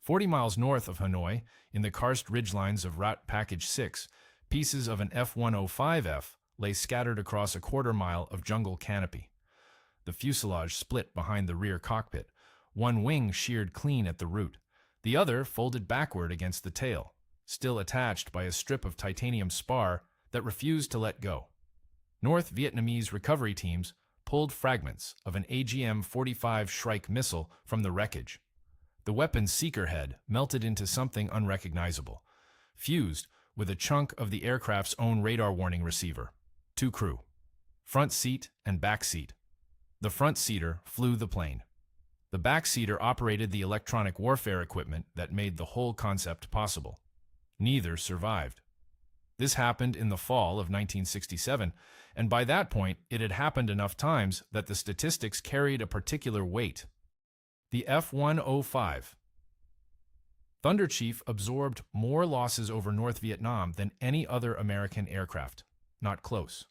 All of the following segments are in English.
40 miles north of Hanoi, in the karst ridgelines of Route Package 6, pieces of an F-105F lay scattered across a quarter-mile of jungle canopy. The fuselage split behind the rear cockpit, one wing sheared clean at the root, the other folded backward against the tail, still attached by a strip of titanium spar that refused to let go. North Vietnamese recovery teams pulled fragments of an AGM-45 Shrike missile from the wreckage. The weapon's seeker head melted into something unrecognizable, fused with a chunk of the aircraft's own radar warning receiver. 2 crew, front seat and back seat. The front seater flew the plane. The back seater operated the electronic warfare equipment that made the whole concept possible. Neither survived. This happened in the fall of 1967, and by that point it had happened enough times that the statistics carried a particular weight. The F-105 Thunderchief absorbed more losses over North Vietnam than any other American aircraft. Not close.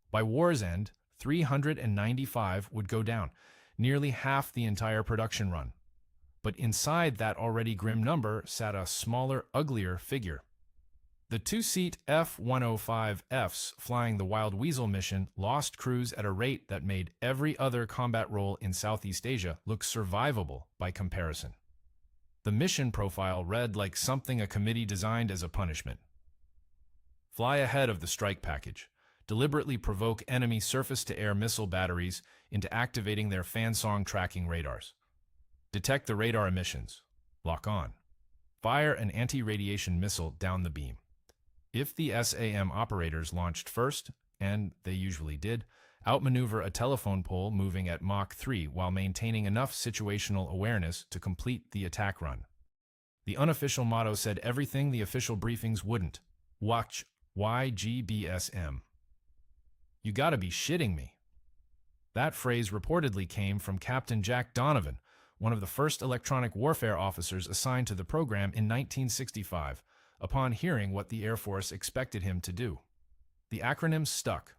By war's end, 395 would go down, nearly half the entire production run. But inside that already grim number sat a smaller, uglier figure. The 2-seat F-105Fs flying the Wild Weasel mission lost crews at a rate that made every other combat role in Southeast Asia look survivable by comparison. The mission profile read like something a committee designed as a punishment. Fly ahead of the strike package. Deliberately provoke enemy surface-to-air missile batteries into activating their fan-song tracking radars. Detect the radar emissions. Lock on. Fire an anti-radiation missile down the beam. If the SAM operators launched first, and they usually did, outmaneuver a telephone pole moving at Mach 3 while maintaining enough situational awareness to complete the attack run. The unofficial motto said everything the official briefings wouldn't. Watch YGBSM. You gotta be shitting me. That phrase reportedly came from Captain Jack Donovan, one of the first electronic warfare officers assigned to the program in 1965, upon hearing what the Air Force expected him to do. The acronym stuck.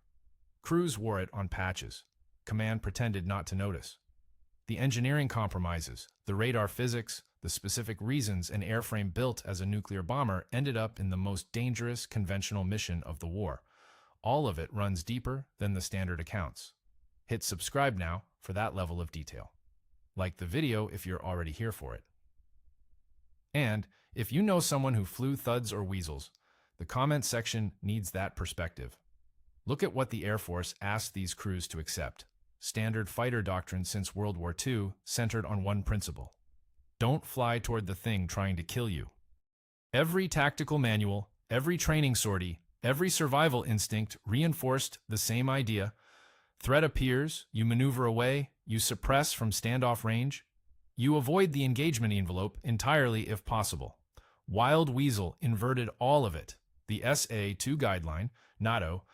Crews wore it on patches. Command pretended not to notice. The engineering compromises, the radar physics, the specific reasons an airframe built as a nuclear bomber ended up in the most dangerous conventional mission of the war. All of it runs deeper than the standard accounts. Hit subscribe now for that level of detail. Like the video if you're already here for it. And if you know someone who flew Thuds or Weasels, the comment section needs that perspective. Look at what the Air Force asked these crews to accept. Standard fighter doctrine since World War II, centered on one principle. Don't fly toward the thing trying to kill you. Every tactical manual, every training sortie, every survival instinct reinforced the same idea. Threat appears, you maneuver away, you suppress from standoff range, you avoid the engagement envelope entirely if possible. Wild Weasel inverted all of it. The SA-2 guideline, NATO,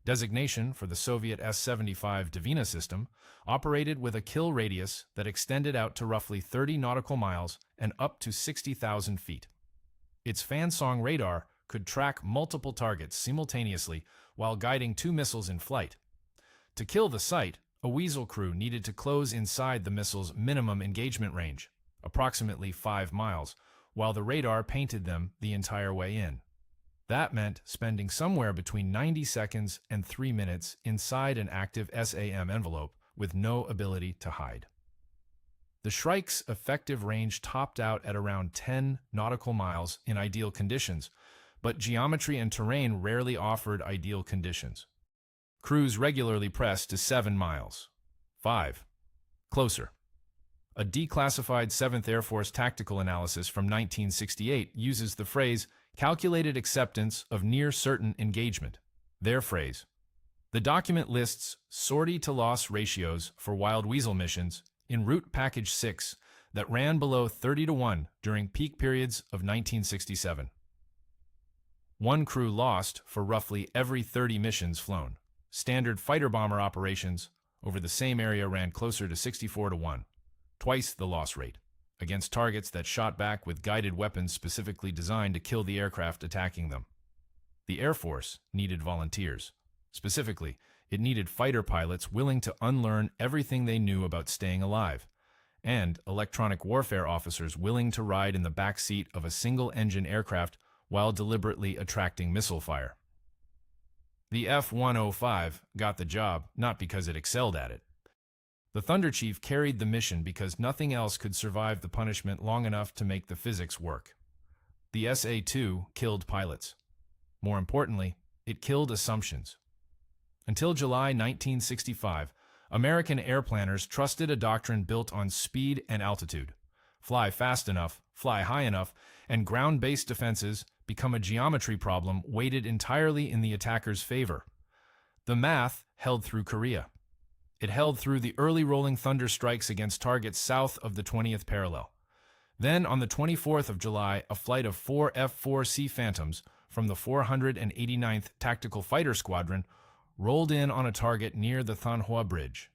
designation for the Soviet S-75 Divina system, operated with a kill radius that extended out to roughly 30 nautical miles and up to 60,000 feet. Its fan-song radar could track multiple targets simultaneously while guiding 2 missiles in flight. To kill the site, a Weasel crew needed to close inside the missile's minimum engagement range, approximately 5 miles, while the radar painted them the entire way in. That meant spending somewhere between 90 seconds and 3 minutes inside an active SAM envelope with no ability to hide. The Shrike's effective range topped out at around 10 nautical miles in ideal conditions, but geometry and terrain rarely offered ideal conditions. Crews regularly pressed to 7 miles. 5. Closer. A declassified 7th Air Force tactical analysis from 1968 uses the phrase calculated acceptance of near certain engagement. Their phrase. The document lists sortie-to-loss ratios for Wild Weasel missions in Route Package 6 that ran below 30-1 during peak periods of 1967. One crew lost for roughly every 30 missions flown. Standard fighter bomber operations over the same area ran closer to 64-1, twice the loss rate, against targets that shot back with guided weapons specifically designed to kill the aircraft attacking them. The Air Force needed volunteers. Specifically, it needed fighter pilots willing to unlearn everything they knew about staying alive, and electronic warfare officers willing to ride in the back seat of a single-engine aircraft while deliberately attracting missile fire. The F-105 got the job not because it excelled at it. The Thunderchief carried the mission because nothing else could survive the punishment long enough to make the physics work. The SA-2 killed pilots. More importantly, it killed assumptions. Until July 1965, American airplanners trusted a doctrine built on speed and altitude. Fly fast enough, fly high enough, and ground-based defenses become a geometry problem weighted entirely in the attacker's favor. The math held through Korea. It held through the early rolling thunder strikes against targets south of the 20th parallel. Then, on the 24th of July, a flight of 4 F-4C Phantoms from the 489th Tactical Fighter Squadron rolled in on a target near the Thanh Hoa Bridge.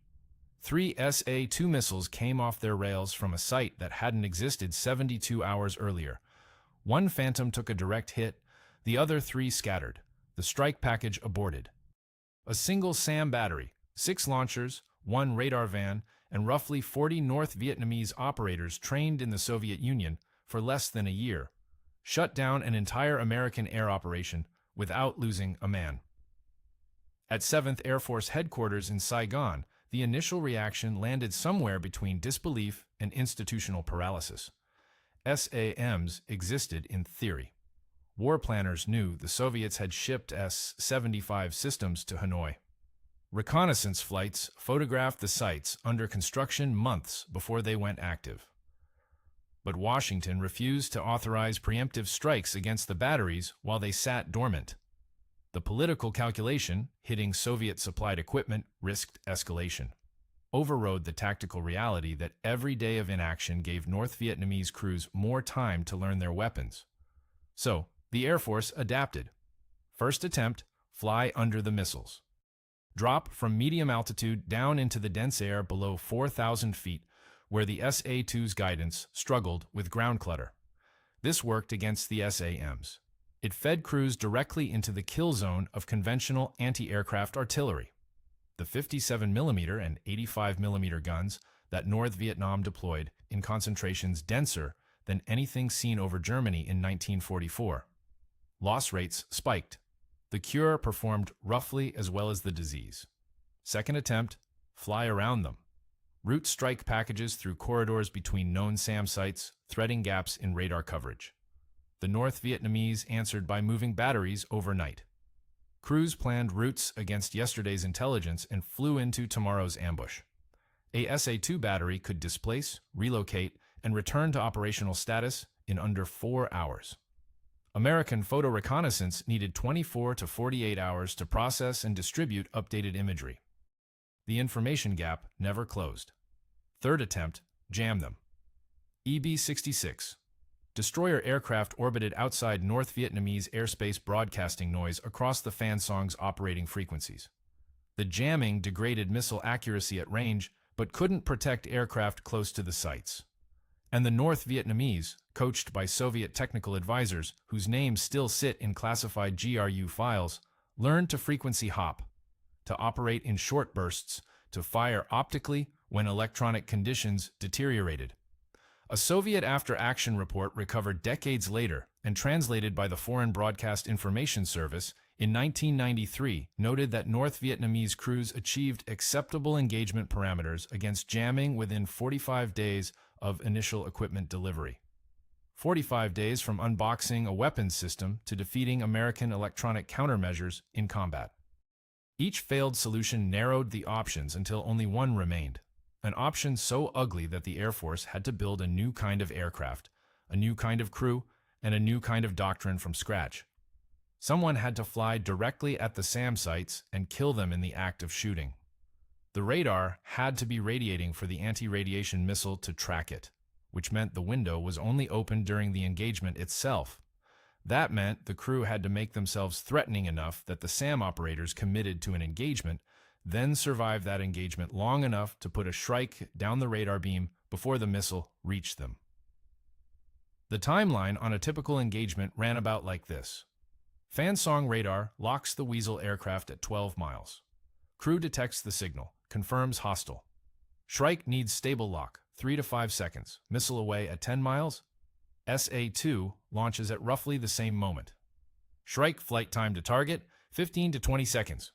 3 SA-2 missiles came off their rails from a site that hadn't existed 72 hours earlier. 1 Phantom took a direct hit, the other 3 scattered. The strike package aborted. A single SAM battery, 6 launchers, 1 radar van, and roughly 40 North Vietnamese operators trained in the Soviet Union for less than a year shut down an entire American air operation without losing a man. At 7th Air Force Headquarters in Saigon, the initial reaction landed somewhere between disbelief and institutional paralysis. SAMs existed in theory. War planners knew the Soviets had shipped S-75 systems to Hanoi. Reconnaissance flights photographed the sites under construction months before they went active. But Washington refused to authorize preemptive strikes against the batteries while they sat dormant. The political calculation, hitting Soviet-supplied equipment, risked escalation. Overrode the tactical reality that every day of inaction gave North Vietnamese crews more time to learn their weapons. So, the Air Force adapted. First attempt, fly under the missiles. Drop from medium altitude down into the dense air below 4,000 feet, where the SA-2's guidance struggled with ground clutter. This worked against the SAMs. It fed crews directly into the kill zone of conventional anti-aircraft artillery. The 57mm and 85mm guns that North Vietnam deployed in concentrations denser than anything seen over Germany in 1944. Loss rates spiked. The cure performed roughly as well as the disease. Second attempt, fly around them. Route strike packages through corridors between known SAM sites, threading gaps in radar coverage. The North Vietnamese answered by moving batteries overnight. Crews planned routes against yesterday's intelligence and flew into tomorrow's ambush. A SA-2 battery could displace, relocate, and return to operational status in under 4 hours. American photo reconnaissance needed 24 to 48 hours to process and distribute updated imagery. The information gap never closed. Third attempt, jam them. EB-66. Destroyer aircraft orbited outside North Vietnamese airspace broadcasting noise across the Phan Song's operating frequencies. The jamming degraded missile accuracy at range, but couldn't protect aircraft close to the sites. And the North Vietnamese, coached by Soviet technical advisors whose names still sit in classified GRU files, learned to frequency hop, to operate in short bursts, to fire optically when electronic conditions deteriorated. A Soviet after-action report recovered decades later and translated by the Foreign Broadcast Information Service in 1993 noted that North Vietnamese crews achieved acceptable engagement parameters against jamming within 45 days of initial equipment delivery. 45 days from unboxing a weapons system to defeating American electronic countermeasures in combat. Each failed solution narrowed the options until only one remained. An option so ugly that the Air Force had to build a new kind of aircraft, a new kind of crew, and a new kind of doctrine from scratch. Someone had to fly directly at the SAM sites and kill them in the act of shooting. The radar had to be radiating for the anti-radiation missile to track it, which meant the window was only open during the engagement itself. That meant the crew had to make themselves threatening enough that the SAM operators committed to an engagement then survive that engagement long enough to put a Shrike down the radar beam before the missile reached them. The timeline on a typical engagement ran about like this. Phan Song radar locks the Weasel aircraft at 12 miles. Crew detects the signal, confirms hostile. Shrike needs stable lock, 3 to 5 seconds. Missile away at 10 miles. SA-2 launches at roughly the same moment. Shrike flight time to target, 15 to 20 seconds.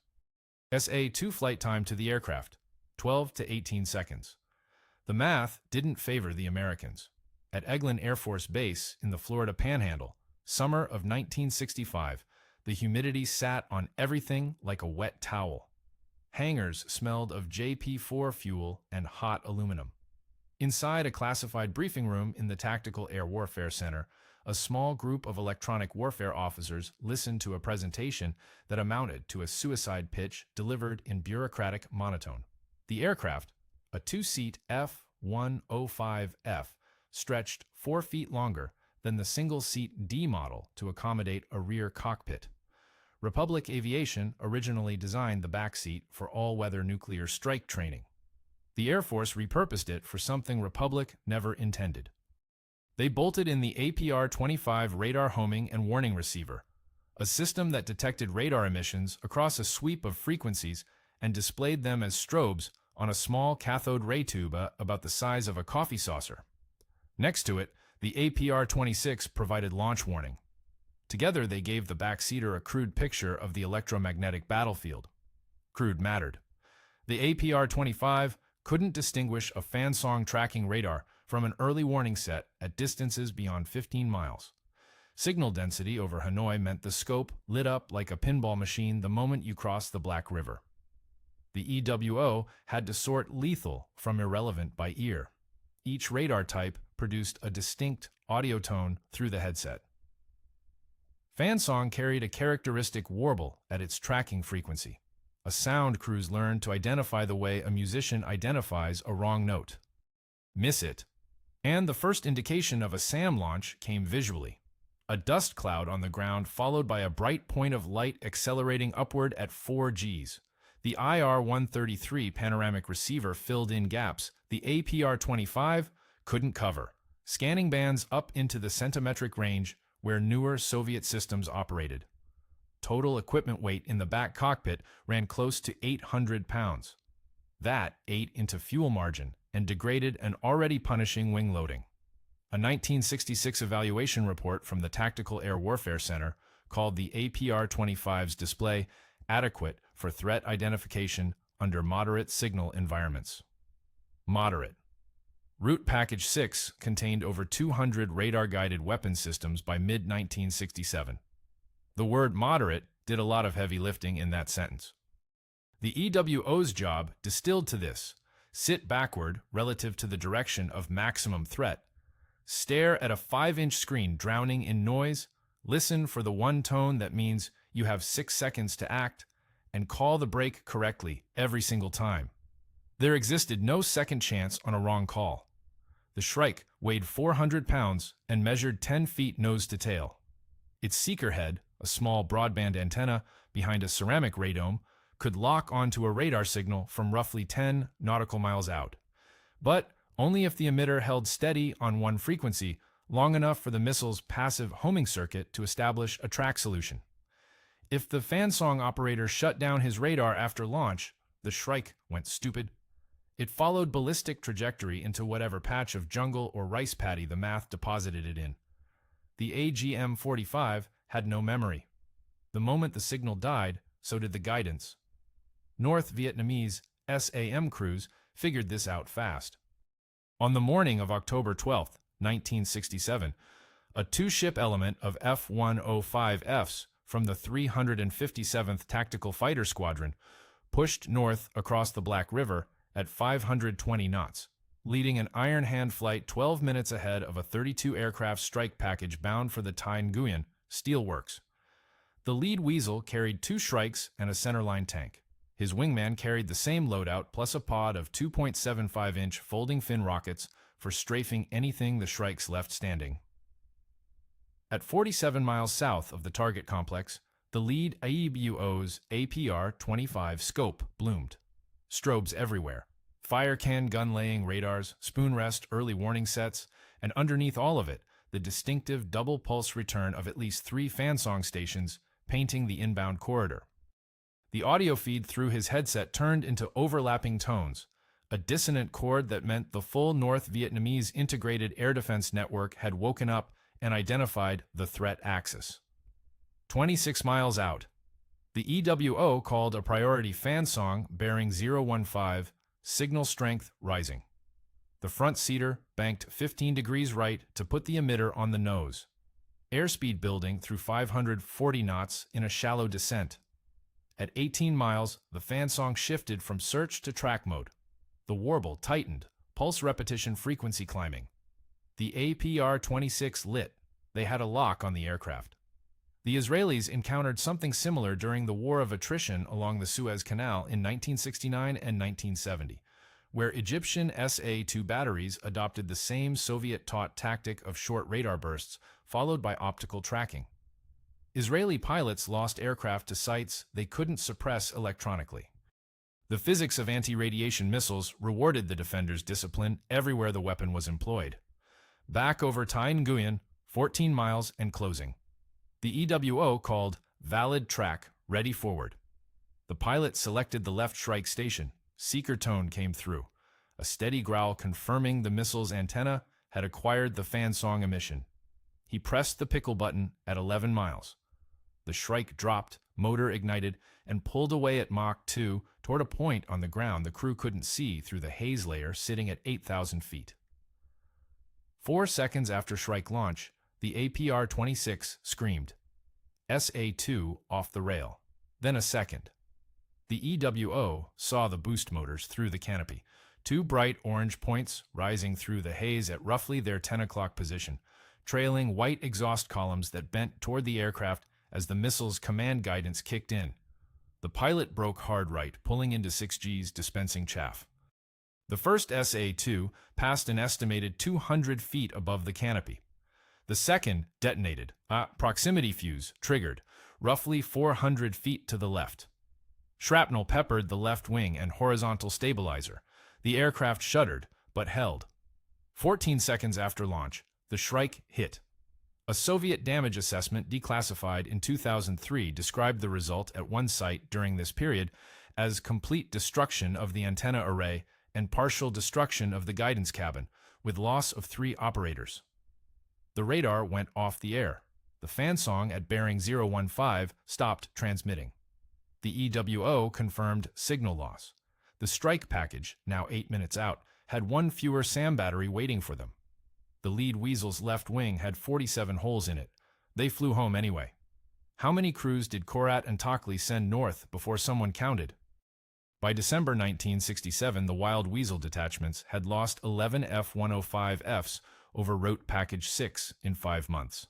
SA-2 flight time to the aircraft, 12 to 18 seconds. The math didn't favor the Americans. At Eglin Air Force Base in the Florida Panhandle, summer of 1965, the humidity sat on everything like a wet towel. Hangars smelled of JP-4 fuel and hot aluminum. Inside a classified briefing room in the Tactical Air Warfare Center, a small group of electronic warfare officers listened to a presentation that amounted to a suicide pitch delivered in bureaucratic monotone. The aircraft, a two-seat F-105F, stretched 4 feet longer than the single-seat D model to accommodate a rear cockpit. Republic Aviation originally designed the back seat for all-weather nuclear strike training. The Air Force repurposed it for something Republic never intended. They bolted in the APR-25 radar homing and warning receiver, a system that detected radar emissions across a sweep of frequencies and displayed them as strobes on a small cathode ray tube about the size of a coffee saucer. Next to it, the APR-26 provided launch warning. Together, they gave the backseater a crude picture of the electromagnetic battlefield. Crude mattered. The APR-25 couldn't distinguish a fan-song tracking radar from an early warning set at distances beyond 15 miles. Signal density over Hanoi meant the scope lit up like a pinball machine the moment you crossed the Black River. The EWO had to sort lethal from irrelevant by ear. Each radar type produced a distinct audio tone through the headset. Fan-song carried a characteristic warble at its tracking frequency. A sound crews learned to identify the way a musician identifies a wrong note. Miss it. And the first indication of a SAM launch came visually. A dust cloud on the ground followed by a bright point of light accelerating upward at 4 Gs. The IR-133 panoramic receiver filled in gaps the APR-25 couldn't cover, scanning bands up into the centimetric range where newer Soviet systems operated. Total equipment weight in the back cockpit ran close to 800 pounds. That ate into fuel margin and degraded an already punishing wing loading. A 1966 evaluation report from the Tactical Air Warfare Center called the APR-25's display adequate for threat identification under moderate signal environments. Moderate. Route Package 6 contained over 200 radar-guided weapon systems by mid-1967. The word moderate did a lot of heavy lifting in that sentence. The EWO's job distilled to this: sit backward relative to the direction of maximum threat, stare at a 5-inch screen drowning in noise, listen for the one tone that means you have 6 seconds to act, and call the brake correctly every single time. There existed no second chance on a wrong call. The Shrike weighed 400 pounds and measured 10 feet nose to tail. Its seeker head, a small broadband antenna behind a ceramic radome, could lock onto a radar signal from roughly 10 nautical miles out. But only if the emitter held steady on one frequency, long enough for the missile's passive homing circuit to establish a track solution. If the fan-song operator shut down his radar after launch, the Shrike went stupid. It followed ballistic trajectory into whatever patch of jungle or rice paddy the math deposited it in. The AGM-45 had no memory. The moment the signal died, so did the guidance. North Vietnamese SA-2 crews figured this out fast. On the morning of October 12, 1967, a two-ship element of F-105Fs from the 357th Tactical Fighter Squadron pushed north across the Black River at 520 knots, leading an Iron Hand flight 12 minutes ahead of a 32-aircraft strike package bound for the Thanh Nguyen Steelworks. The lead Weasel carried 2 Shrikes and a centerline tank. His wingman carried the same loadout plus a pod of 2.75-inch folding fin rockets for strafing anything the Shrikes left standing. At 47 miles south of the target complex, the lead EWO's APR-25 scope bloomed. Strobes everywhere. Fire can gun-laying radars, spoon rest early warning sets, and underneath all of it, the distinctive double-pulse return of at least 3 fan-song stations painting the inbound corridor. The audio feed through his headset turned into overlapping tones, a dissonant chord that meant the full North Vietnamese integrated air defense network had woken up and identified the threat axis. 26 miles out, the EWO called a priority fan song bearing 015, signal strength rising. The front seater banked 15 degrees right to put the emitter on the nose. Airspeed building through 540 knots in a shallow descent. At 18 miles, the fan song shifted from search to track mode. The warble tightened, pulse repetition frequency climbing. The APR-26 lit. They had a lock on the aircraft. The Israelis encountered something similar during the War of Attrition along the Suez Canal in 1969 and 1970, where Egyptian SA-2 batteries adopted the same Soviet-taught tactic of short radar bursts, followed by optical tracking. Israeli pilots lost aircraft to sites they couldn't suppress electronically. The physics of anti-radiation missiles rewarded the defenders' discipline everywhere the weapon was employed. Back over Tai Nguyen, 14 miles and closing. The EWO called valid track, ready forward. The pilot selected the left Shrike station. Seeker tone came through, a steady growl confirming the missile's antenna had acquired the fan song emission. He pressed the pickle button at 11 miles. The Shrike dropped, motor ignited, and pulled away at Mach 2 toward a point on the ground the crew couldn't see through the haze layer sitting at 8,000 feet. 4 seconds after Shrike launch, the APR-26 screamed, SA-2 off the rail. Then a second. The EWO saw the boost motors through the canopy, 2 bright orange points rising through the haze at roughly their 10 o'clock position, trailing white exhaust columns that bent toward the aircraft as the missile's command guidance kicked in. The pilot broke hard right, pulling into 6Gs, dispensing chaff. The first SA-2 passed an estimated 200 feet above the canopy. The second detonated, a proximity fuse triggered, roughly 400 feet to the left. Shrapnel peppered the left wing and horizontal stabilizer. The aircraft shuddered, but held. 14 seconds after launch, the Shrike hit. A Soviet damage assessment declassified in 2003 described the result at one site during this period as complete destruction of the antenna array and partial destruction of the guidance cabin, with loss of 3 operators. The radar went off the air. The fan song at bearing 015 stopped transmitting. The EWO confirmed signal loss. The Shrike package, now 8 minutes out, had 1 fewer SAM battery waiting for them. The lead Weasel's left wing had 47 holes in it. They flew home anyway. How many crews did Korat and Takhli send north before someone counted? By December 1967, the Wild Weasel detachments had lost 11 F-105Fs over Route Package 6 in 5 months.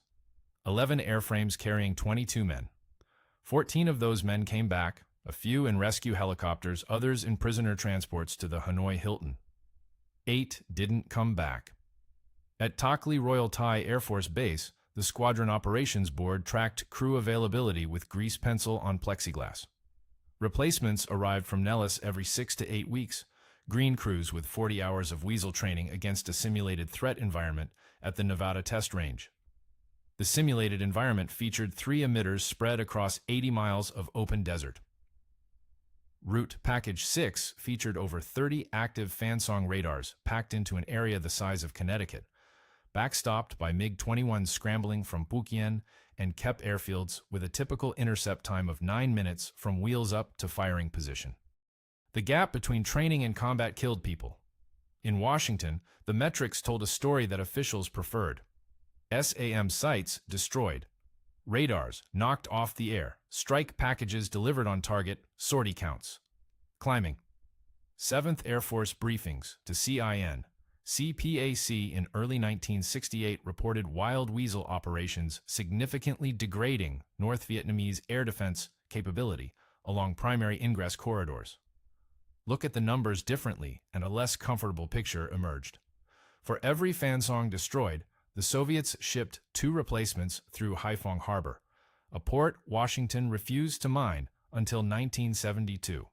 11 airframes carrying 22 men. 14 of those men came back, a few in rescue helicopters, others in prisoner transports to the Hanoi Hilton. 8 didn't come back. At Takhli Royal Thai Air Force Base, the Squadron Operations Board tracked crew availability with grease pencil on plexiglass. Replacements arrived from Nellis every 6 to 8 weeks, green crews with 40 hours of Weasel training against a simulated threat environment at the Nevada test range. The simulated environment featured 3 emitters spread across 80 miles of open desert. Route Package 6 featured over 30 active fan-song radars packed into an area the size of Connecticut, backstopped by MiG-21 scrambling from Pukien and Kep airfields with a typical intercept time of 9 minutes from wheels up to firing position. The gap between training and combat killed people. In Washington, the metrics told a story that officials preferred. SAM sites destroyed. Radars knocked off the air. Strike packages delivered on target. Sortie counts. Climbing. 7th Air Force briefings to CIN. CPAC in early 1968 reported Wild Weasel operations significantly degrading North Vietnamese air defense capability along primary ingress corridors. Look at the numbers differently, and a less comfortable picture emerged. For every fan song destroyed, the Soviets shipped 2 replacements through Haiphong Harbor, a port Washington refused to mine until 1972.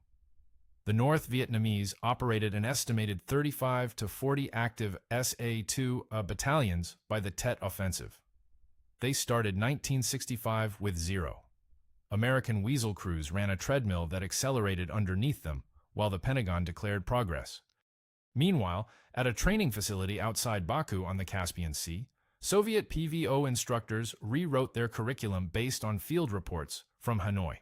The North Vietnamese operated an estimated 35 to 40 active SA-2 battalions by the Tet Offensive. They started 1965 with 0. American Weasel crews ran a treadmill that accelerated underneath them, while the Pentagon declared progress. Meanwhile, at a training facility outside Baku on the Caspian Sea, Soviet PVO instructors rewrote their curriculum based on field reports from Hanoi.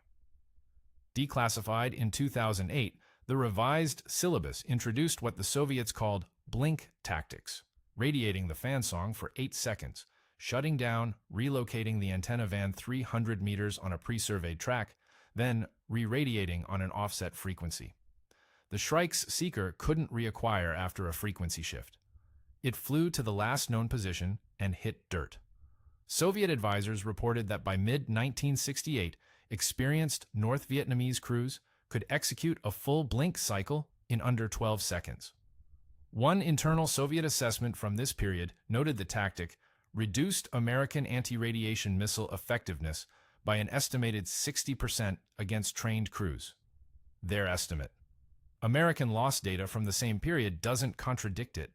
Declassified in 2008, the revised syllabus introduced what the Soviets called blink tactics, radiating the fan song for 8 seconds, shutting down, relocating the antenna van 300 meters on a pre-surveyed track, then re-radiating on an offset frequency. The Shrike's seeker couldn't reacquire after a frequency shift. It flew to the last known position and hit dirt. Soviet advisors reported that by mid-1968, experienced North Vietnamese crews could execute a full blink cycle in under 12 seconds. One internal Soviet assessment from this period noted the tactic reduced American anti-radiation missile effectiveness by an estimated 60% against trained crews. Their estimate. American loss data from the same period doesn't contradict it.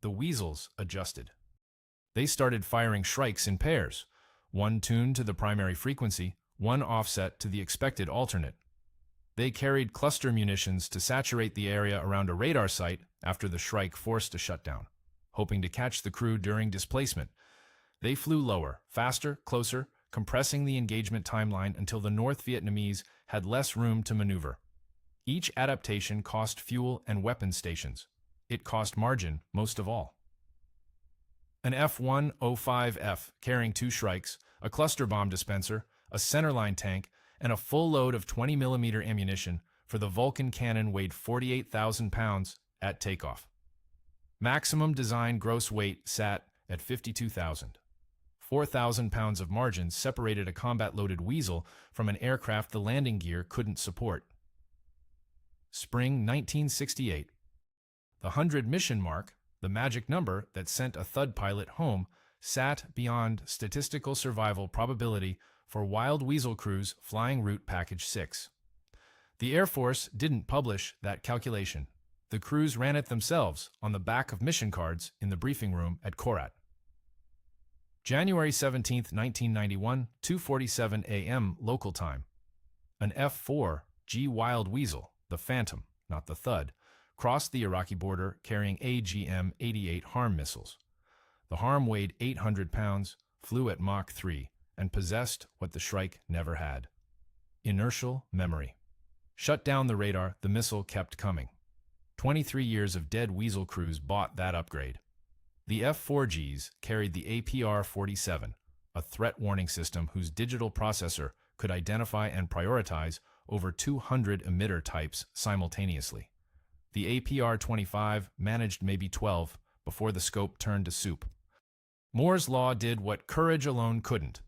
The Weasels adjusted. They started firing Shrikes in pairs, one tuned to the primary frequency, one offset to the expected alternate. They carried cluster munitions to saturate the area around a radar site after the Shrike forced a shutdown, hoping to catch the crew during displacement. They flew lower, faster, closer, compressing the engagement timeline until the North Vietnamese had less room to maneuver. Each adaptation cost fuel and weapon stations. It cost margin most of all. An F-105F carrying 2 Shrikes, a cluster bomb dispenser, a centerline tank, and a full load of 20mm ammunition for the Vulcan cannon weighed 48,000 pounds at takeoff. Maximum design gross weight sat at 52,000. 4,000 pounds of margin separated a combat-loaded Weasel from an aircraft the landing gear couldn't support. Spring 1968. The 100 mission mark, the magic number that sent a Thud pilot home, sat beyond statistical survival probability for Wild Weasel crews flying Route Package 6. The Air Force didn't publish that calculation. The crews ran it themselves on the back of mission cards in the briefing room at Korat. January 17, 1991, 2:47 a.m. local time. An F-4G Wild Weasel, the Phantom, not the Thud, crossed the Iraqi border carrying AGM-88 HARM missiles. The HARM weighed 800 pounds, flew at Mach 3, and possessed what the Shrike never had: inertial memory. Shut down the radar, the missile kept coming. 23 years of dead Weasel crews bought that upgrade. The F-4Gs carried the APR-47, a threat warning system whose digital processor could identify and prioritize over 200 emitter types simultaneously. The APR-25 managed maybe 12 before the scope turned to soup. Moore's Law did what courage alone couldn't.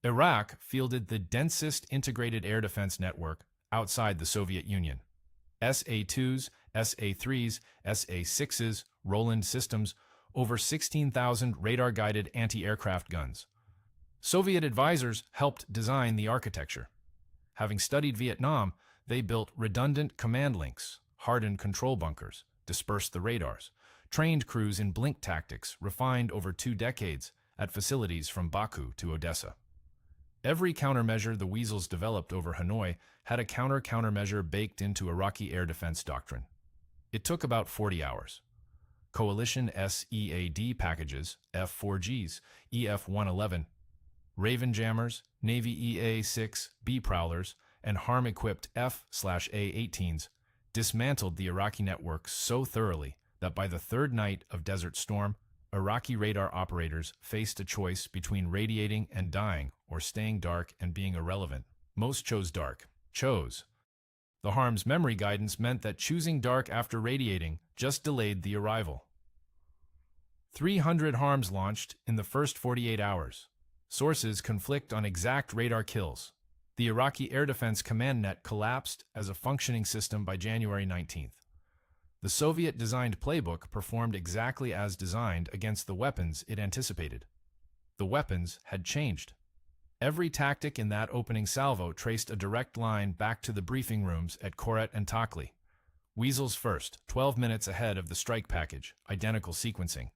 Iraq fielded the densest integrated air defense network outside the Soviet Union. SA-2s, SA-3s, SA-6s, Roland systems, over 16,000 radar-guided anti-aircraft guns. Soviet advisors helped design the architecture. Having studied Vietnam, they built redundant command links, hardened control bunkers, dispersed the radars, trained crews in blink tactics refined over 2 decades at facilities from Baku to Odessa. Every countermeasure the Weasels developed over Hanoi had a countermeasure baked into Iraqi air defense doctrine. It took about 40 hours. Coalition SEAD packages, F-4Gs, EF-111, Raven jammers, Navy EA-6B prowlers, and HARM-equipped F/A-18s dismantled the Iraqi network so thoroughly that by the 3rd night of Desert Storm, Iraqi radar operators faced a choice between radiating and dying or staying dark and being irrelevant. Most chose dark. The HARM's memory guidance meant that choosing dark after radiating just delayed the arrival. 300 HARMs launched in the first 48 hours. Sources conflict on exact radar kills. The Iraqi Air Defense Command Net collapsed as a functioning system by January 19th. The Soviet-designed playbook performed exactly as designed against the weapons it anticipated. The weapons had changed. Every tactic in that opening salvo traced a direct line back to the briefing rooms at Korat and Takhli. Weasels first, 12 minutes ahead of the strike package, identical sequencing.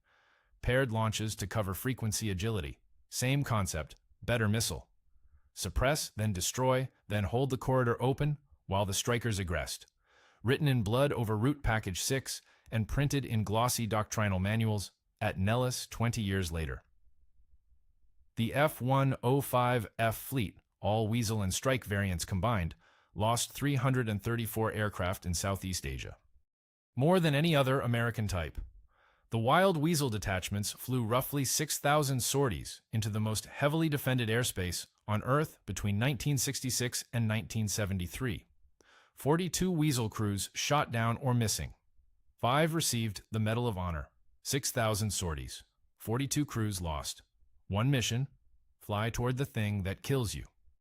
Paired launches to cover frequency agility. Same concept, better missile. Suppress, then destroy, then hold the corridor open while the strikers aggressed. Written in blood over Route Package 6, and printed in glossy doctrinal manuals at Nellis 20 years later. The F-105F fleet, all Weasel and Strike variants combined, lost 334 aircraft in Southeast Asia. More than any other American type. The Wild Weasel detachments flew roughly 6,000 sorties into the most heavily defended airspace on Earth between 1966 and 1973. 42 Weasel crews shot down or missing. 5 received the Medal of Honor. 6,000 sorties. 42 crews lost. One mission: fly toward the thing that kills you.